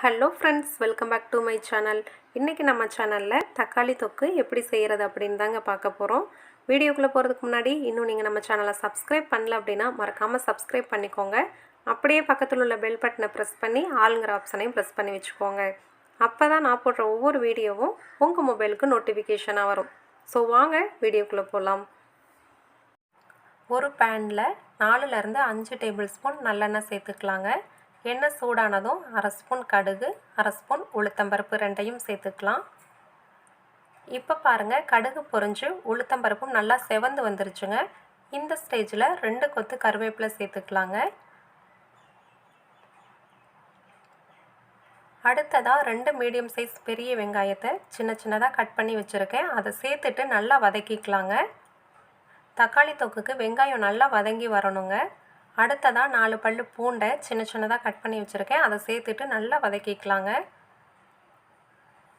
Hello friends, welcome back to my channel. இன்றைக்கி நம்ம சேனலில் தக்காளி தொக்கு எப்படி செய்கிறது அப்படின்னு தாங்க பார்க்க போகிறோம். வீடியோக்குள்ளே போகிறதுக்கு முன்னாடி இன்னும் நீங்கள் நம்ம சேனலை சப்ஸ்கிரைப் பண்ணல அப்படின்னா மறக்காமல் சப்ஸ்கிரைப் பண்ணிக்கோங்க. அப்படியே பக்கத்தில் உள்ள பெல் பட்டனை ப்ரெஸ் பண்ணி ஆளுங்கிற ஆப்ஷனையும் ப்ரெஸ் பண்ணி வச்சுக்கோங்க. அப்போ தான் நான் போடுற ஒவ்வொரு வீடியோவும் உங்கள் மொபைலுக்கு நோட்டிஃபிகேஷனாக வரும். ஸோ வாங்க வீடியோக்குள்ளே போகலாம். ஒரு பேனில் 4லேருந்து 5 டேபிள் ஸ்பூன் நல்லெண்ணெய் சேர்த்துக்கலாங்க. எண்ணெய் சூடானதும் 1/2 ஸ்பூன் கடுகு, 1/2 ஸ்பூன் உளுத்தம்பருப்பு ரெண்டையும் சேர்த்துக்கலாம். இப்போ பாருங்கள், கடுகு பொரிஞ்சு உளுத்தம்பருப்பும் நல்லா செவந்து வந்துருச்சுங்க. இந்த ஸ்டேஜில் 2 கொத்து கருவேப்பிலை சேர்த்துக்கலாங்க. அடுத்ததாக 2 மீடியம் சைஸ் பெரிய வெங்காயத்தை சின்ன சின்னதாக கட் பண்ணி வச்சுருக்கேன். அதை சேர்த்துட்டு நல்லா வதக்கிக்கலாங்க. தக்காளி தொக்குக்கு வெங்காயம் நல்லா வதங்கி வரணுங்க. அடுத்ததாக 4 பல்லு பூண்டை சின்ன சின்னதாக கட் பண்ணி வச்சுருக்கேன். அதை சேர்த்துட்டு நல்லா வதக்கிக்கலாங்க.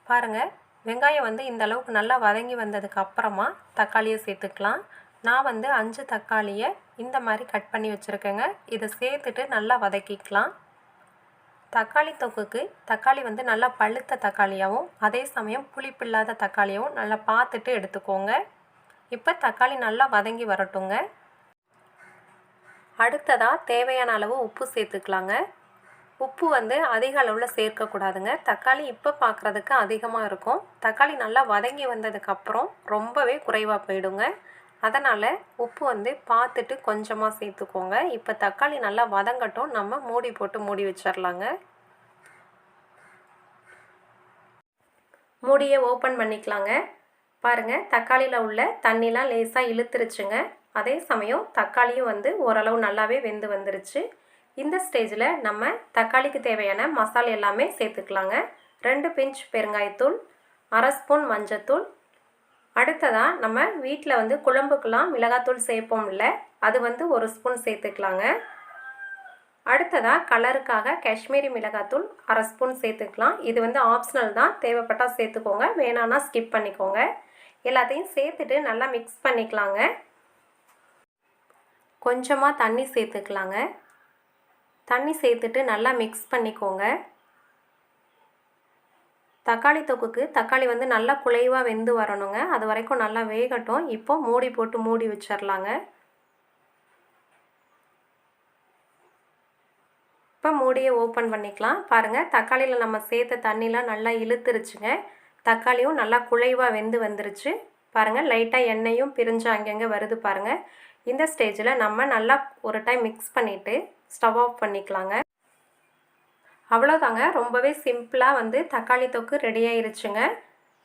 பாருங்கள், வெங்காயம் இந்த அளவுக்கு நல்லா வதங்கி வந்ததுக்கு அப்புறமா தக்காளியை சேர்த்துக்கலாம். நான் 5 தக்காளியை இந்த மாதிரி கட் பண்ணி வச்சுருக்கேங்க. இதை சேர்த்துட்டு நல்லா வதக்கிக்கலாம். தக்காளி தொக்குக்கு தக்காளி நல்லா பழுத்த தக்காளியாகவும் அதே சமயம் புளிப்பில்லாத தக்காளியாகவும் நல்லா பார்த்துட்டு எடுத்துக்கோங்க. இப்போ தக்காளி நல்லா வதங்கி வரட்டுங்க. அடுத்ததாக தேவையான அளவு உப்பு சேர்த்துக்கலாங்க. உப்பு அதிக அளவில் சேர்க்கக்கூடாதுங்க. தக்காளி இப்போ பார்க்குறதுக்கு அதிகமாக இருக்கும். தக்காளி நல்லா வதங்கி வந்ததுக்கப்புறம் ரொம்பவே குறைவாக போயிடுங்க. அதனால் உப்பு பார்த்துட்டு கொஞ்சமாக சேர்த்துக்கோங்க. இப்போ தக்காளி நல்லா வதங்கட்டும். நம்ம மூடி போட்டு மூடி வச்சிடலாங்க. மூடியை ஓப்பன் பண்ணிக்கலாங்க. பாருங்கள், தக்காளியில் உள்ள தண்ணிலாம் லேசாக இழுத்துருச்சுங்க. அதே சமயம் தக்காளியும் ஓரளவு நல்லாவே வெந்து வந்துருச்சு. இந்த ஸ்டேஜில் நம்ம தக்காளிக்கு தேவையான மசாலா எல்லாமே சேர்த்துக்கலாங்க. 2 பிஞ்ச் பெருங்காயத்தூள், 1/2 ஸ்பூன் மஞ்சத்தூள். அடுத்ததாக நம்ம வீட்டில் குழம்புக்கெல்லாம் மிளகாத்தூள் சேர்ப்போம் இல்லை, அது 1 ஸ்பூன் சேர்த்துக்கலாங்க. அடுத்ததாக கலருக்காக காஷ்மீரி மிளகாத்தூள் 1/2 ஸ்பூன் சேர்த்துக்கலாம். இது ஆப்ஷனல் தான், தேவைப்பட்டால் சேர்த்துக்கோங்க, வேணான்னா ஸ்கிப் பண்ணிக்கோங்க. எல்லாத்தையும் சேர்த்துட்டு நல்லா மிக்ஸ் பண்ணிக்கலாங்க. கொஞ்சமாக தண்ணி சேர்த்துக்கலாங்க. தண்ணி சேர்த்துட்டு நல்லா மிக்ஸ் பண்ணிக்கோங்க. தக்காளி தொக்குக்கு தக்காளி நல்லா குழைவாக வெந்து வரணுங்க. அது வரைக்கும் நல்லா வேகட்டும். இப்போ மூடி போட்டு மூடி வச்சிடலாங்க. இப்போ மூடியை ஓப்பன் பண்ணிக்கலாம். பாருங்கள், தக்காளியில் நம்ம சேர்த்த தண்ணிலாம் நல்லா இழுத்துருச்சுங்க. தக்காளியும் நல்லா குழைவாக வெந்து வந்துருச்சு. பாருங்கள், லைட்டாக எண்ணெயும் பிரிஞ்சு அங்கங்கே வருது பாருங்கள். இந்த ஸ்டேஜில் நம்ம நல்லா ஒரு டைம் மிக்ஸ் பண்ணிவிட்டு ஸ்டவ் ஆஃப் பண்ணிக்கலாங்க. அவ்வளோதாங்க, ரொம்பவே சிம்பிளாக தக்காளி தொக்கு ரெடி ஆயிருச்சுங்க.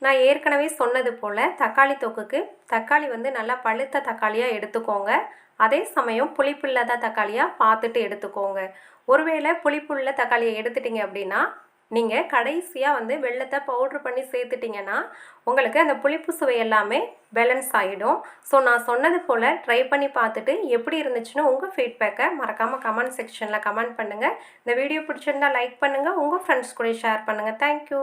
நான் ஏற்கனவே சொன்னது போல் தக்காளி தொக்குக்கு தக்காளி நல்லா பழுத்த தக்காளியாக எடுத்துக்கோங்க. அதே சமயம் புளிப்பில்லாத தக்காளியாக பார்த்துட்டு எடுத்துக்கோங்க. ஒருவேளை புளிப்புள்ள தக்காளியை எடுத்துட்டிங்க அப்படின்னா நீங்கள் கடைசியாக வெல்லத்தை பவுட்ரு பண்ணி சேர்த்துட்டிங்கன்னா உங்களுக்கு அந்த புளிப்பு சுவை எல்லாமே பேலன்ஸ் ஆகிடும். ஸோ நான் சொன்னது போல் ட்ரை பண்ணி பார்த்துட்டு எப்படி இருந்துச்சுன்னு உங்கள் ஃபீட்பேக்கை மறக்காமல் கமெண்ட் செக்ஷனில் கமெண்ட் பண்ணுங்கள். இந்த வீடியோ பிடிச்சிருந்தால் லைக் பண்ணுங்கள், உங்கள் ஃப்ரெண்ட்ஸ் கூட ஷேர் பண்ணுங்கள். தேங்க்யூ.